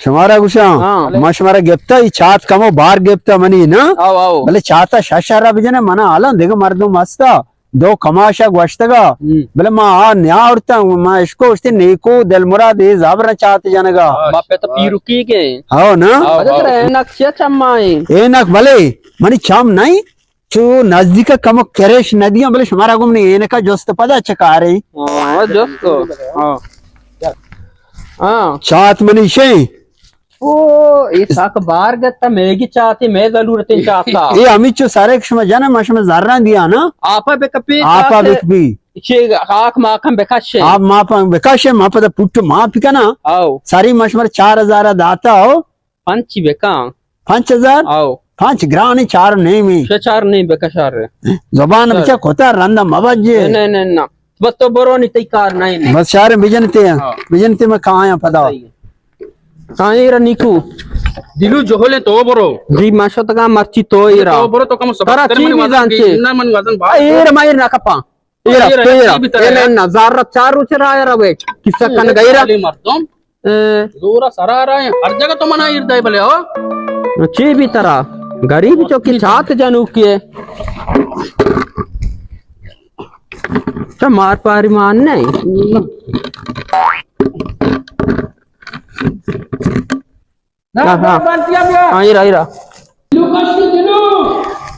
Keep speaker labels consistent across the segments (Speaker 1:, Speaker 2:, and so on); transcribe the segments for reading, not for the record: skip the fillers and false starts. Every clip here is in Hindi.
Speaker 1: शुमारा गुशा मा शुमारा गेप्ता ई चात कमो बार गेप्ता मनी ना भले चाता शशारा बिजने मना आला देख मर्दो मस्ता दो कमाशा वस्तगा भले मा न्या उड़ता मा इसको उसते नेको दिल मुराद ए जाबरा चात जनगा
Speaker 2: बापे तो पीरुकी के
Speaker 1: हां ना
Speaker 2: अरे नक्शा चम्माई
Speaker 1: ए नक भले मनी चाम नहीं चो नजदीक कम करेश नदियां भले शुमारा गुम नहीं एने का जोस्त पदा चकारे
Speaker 2: हां जोस्तो हां
Speaker 1: चात मनी शे
Speaker 2: ओ इसाक बार गत्ता मेगी चाहती मैं जरूरत चाहता
Speaker 1: ए अमिचो सारे क्षमा जाना मशम जर्रा दिया ना
Speaker 2: आपा बेकपी
Speaker 1: आपा बेकपी
Speaker 2: चे आख माखम बेकाशे
Speaker 1: आप मापा बेकाशे मापा दा पुट्टो माप का ना
Speaker 2: आओ
Speaker 1: सारी मशमर 4000 दाता हो
Speaker 2: पंच बेका
Speaker 1: 5000
Speaker 2: आओ
Speaker 1: 5 ग्रानी 4 नहीं में
Speaker 2: 4 नहीं बेकाशार
Speaker 1: जबान बच्चा कोता रंदा मबजे
Speaker 2: नहीं नहीं ना बस तो बरो नहीं तैकार नहीं
Speaker 1: बस सारे बिजनते में कहां है पता
Speaker 2: कायरा निकू
Speaker 3: दिलू जोहले तो बरो
Speaker 2: जी माशतगा मर्ची तो इरा
Speaker 3: तो बरो तो कम सब
Speaker 2: करा ची भी जानचे
Speaker 3: ना मन वजन बा
Speaker 2: एरा मायर ना कपा एरा एरा ना जार चार उचरा आया वे किस्सा कन गईरा
Speaker 3: मर्दम दूरा सरा रहा है हर जगह तो मना इरदा भले हो
Speaker 2: ची भी तरह गरीब चौकी छात जानू के तो मार पारी मान नहीं इरा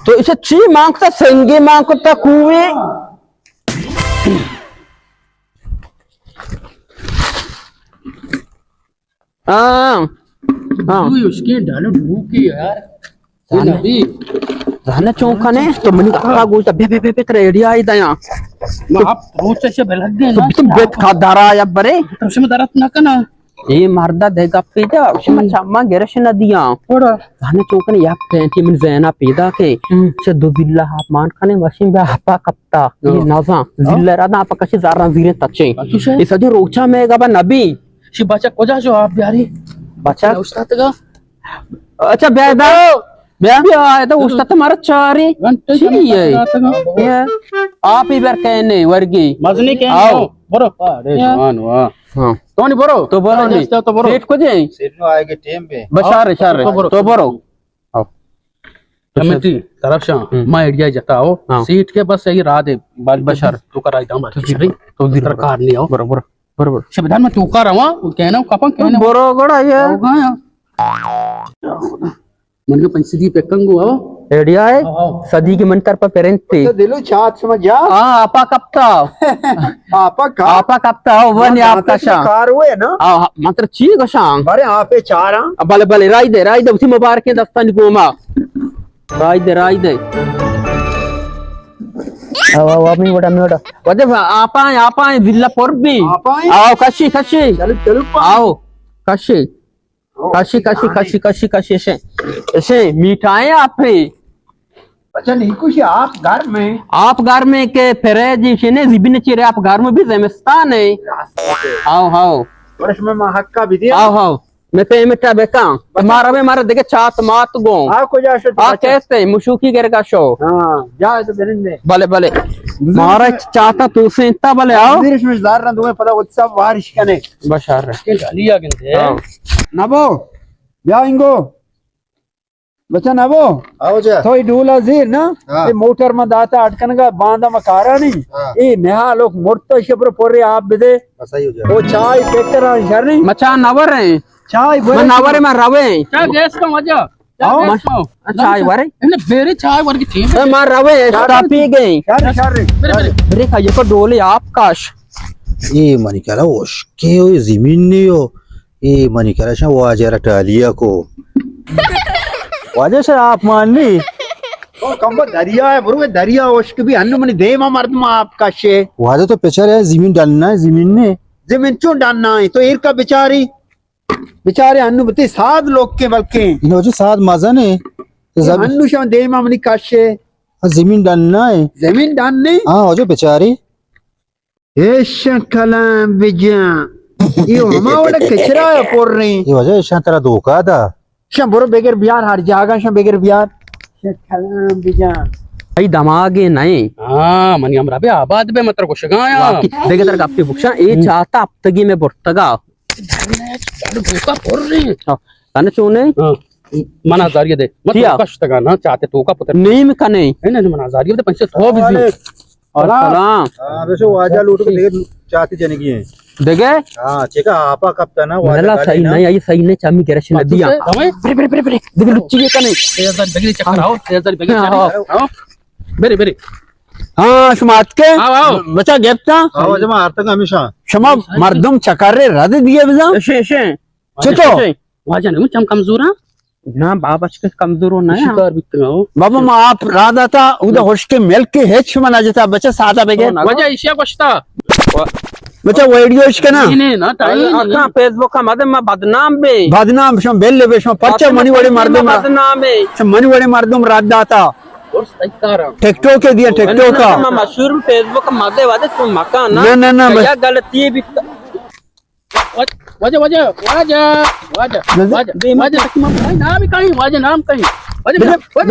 Speaker 2: तो इसे ची मांगता संगे मांगता कुए
Speaker 3: उसके डालो ढूके यार नबी
Speaker 2: जाने चौका ने तो मनी का गोश्त बे बे बे तेरे एडिया आई दया
Speaker 3: आप रोज से बेलग गए ना
Speaker 2: तुम बेत खा दारा या बरे
Speaker 3: तो उसमें दरत ना करना
Speaker 2: ये मर्दा देगा पेदा उसमें चम्मा गेरश न दिया
Speaker 3: थोड़ा
Speaker 2: जाने चौका ने याप पेंटी मन जैना पेदा के से दो जिल्ला हाफ मान खाने वशिम बे हपा कप्ता ये नजा जिल्ला रादा आप कशी जारा जीरे तचे इस जो रोचा में गबा नबी
Speaker 3: शी बच्चा कोजा जो आप यारी
Speaker 2: बच्चा
Speaker 3: उस्ताद का
Speaker 2: अच्छा बेदा बेबी आए तो उस्ताद तुम्हारा चारी ये आप ही बर कहने वर्गी
Speaker 3: मजनी के आओ बरो अरे जवान वाह
Speaker 2: हां
Speaker 3: तो नहीं बरो
Speaker 2: तो बरो नहीं
Speaker 3: तो बरो
Speaker 2: सेठ को जाए
Speaker 4: सेठ नो आएगे टेम पे
Speaker 2: बशार शार तो बरो आओ
Speaker 3: कमेटी तरफ से मैं आइडिया जता हो सीट के बस यही रात है बशर तो कराई दाम तो सरकार नहीं आओ
Speaker 2: बरोबर बरोबर
Speaker 3: संविधान में तू का रहा कहना कपन कहना
Speaker 2: बरो गड़ा ये
Speaker 3: मन के पंचदी पे कंगू आओ
Speaker 2: एडिया है सदी के मंतर पर पेरेंटे
Speaker 1: तो दिलो चात समझ जा
Speaker 2: हां आपा कप्ता आपा कप्ता हो वन आपका शा
Speaker 1: कार हुए ना
Speaker 2: हां मात्र ची गशांग
Speaker 1: अरे आपे चार
Speaker 2: भले भले राई दे उसी मुबारक दस्तान गोमा राई दे आओ अमी वडा वदे आपा जिल्ला परबी आओ कशी
Speaker 1: चलो
Speaker 2: आओ कशी ऐसे मिठाई आप
Speaker 1: अच्छा नहीं कुछ आप
Speaker 2: घर में के फेरे जी शेने जिबिन चिरे आप घर में भी जमस्तान है आओ
Speaker 1: वर्ष में हक्का भी दिया
Speaker 2: आओ मैं पे मिठा बेका मारा देखे चात मात गो
Speaker 1: आपको जा
Speaker 2: कैसे मुशुकी कर का शो
Speaker 1: हां जा तो बेरंदे
Speaker 2: भले मारा चाता तू से इतना भले आओ
Speaker 1: देश में जार ना तुम्हें पता उत्सव बारिश कने
Speaker 2: बशार
Speaker 3: के डालिया गंदे
Speaker 1: नबो ब्याइंगो बच्चा नबो
Speaker 4: आओ जा
Speaker 1: थोड़ी डूला जीर ना ये मोटर में दाता अटकन का बांधा में कारा नहीं ये नेहा लोग मोटो शिप्र पोरे आप बिदे
Speaker 4: सही हो जाए
Speaker 1: वो चाय पेकर शर नहीं
Speaker 2: मचा नवर है
Speaker 1: चाय
Speaker 2: नवर में रवे
Speaker 3: क्या गैस का मजा
Speaker 2: चाय वरे
Speaker 3: इन्हें बेरी चाय वर की थी
Speaker 2: मार रवे पी गई
Speaker 1: शर
Speaker 2: मेरे खाइए को डोले आपकाश
Speaker 4: ये मनी कह रहा ओश के हो जमीन नहीं हो ये मनी कह रहा वो आज यार टालिया को
Speaker 1: वजह से आप मान ली तो कम दरिया है बरू दरिया उसके भी अन्य मनी दे मर्द में आपका शे
Speaker 4: वादा तो बेचारे है जमीन डालना है
Speaker 1: जमीन क्यों डालना है तो एक का बेचारे अन्नु बते सात लोग के बल्कि
Speaker 4: इन्हों जो साथ मजा ने
Speaker 1: अन्नु शम दे मनी काशे
Speaker 4: जमीन डालना है हाँ जो बेचारी
Speaker 1: कलाम बिजा ये हमारा कचरा है पोर रही
Speaker 4: ये वजह शान तेरा धोखा था
Speaker 1: शम बरो बेगर बियार हर जागा शम बेगर बियार कलाम बिजा
Speaker 2: भाई दमागे नहीं
Speaker 3: हाँ मनी हमरा बे आबाद बे मतलब कुछ गाया
Speaker 2: देखे तेरे काफी बुक्शा ये चाहता अब तक में बुर्तगा
Speaker 3: धोखा पोर रे
Speaker 2: Kana chune?
Speaker 3: mana azariye de mat
Speaker 2: Tia.
Speaker 3: धोखा शतगा ना चाहते तो का पुत्र
Speaker 2: Nahi mi kane.
Speaker 3: है ना mana azariye de पैसे थो बिजी
Speaker 2: और सलाम.
Speaker 4: हाँ वैसे वाजा लूट के देख चाहती जने की है
Speaker 2: देखे?
Speaker 4: हाँ चेका आपा कप्ता ना
Speaker 2: मला सही नहीं आई सही ने चामी गैरेज ने दिया.
Speaker 3: हमें
Speaker 2: Bere. देख लुच्ची के कने.
Speaker 3: 3000 बगली चक्कर आओ 3000 बगली आओ बेरे
Speaker 1: हाँ शुमात के
Speaker 3: आओ
Speaker 1: बचा गेप्ता
Speaker 4: हाँ वजह में आर्तक हमेशा
Speaker 1: शमा मर्दम चकारे रद दिए बिजा
Speaker 2: शे.
Speaker 1: चुतो
Speaker 3: वाजा ने चम कमजोर है
Speaker 2: ना बाबा के कमजोर होना है.
Speaker 3: शिकार बितगा हो
Speaker 1: बाबा मा आप राधा था उधर होश के मिल्क के हेच मना जता बच्चा सादा बेगे
Speaker 3: वाजा इशिया कोश्ता
Speaker 1: बच्चा वीडियो इसके ना
Speaker 3: इने ना टाइम
Speaker 2: अखा फेसबुक का मदद में बदनाम बे.
Speaker 1: बदनाम शम बेल ले बेशम पर्चा मनी वड़े मर्दम
Speaker 2: बदनाम बे.
Speaker 1: मनी वड़े मर्दम रात दाता
Speaker 3: और सैकार
Speaker 1: टिकटॉक के दिया टिकटॉक का
Speaker 2: मशहूर फेसबुक का मदद वादे तुम मकान
Speaker 1: ना
Speaker 2: क्या गलती भी
Speaker 3: वाजा तक नाम कहीं वाजा नाम कहीं वाजा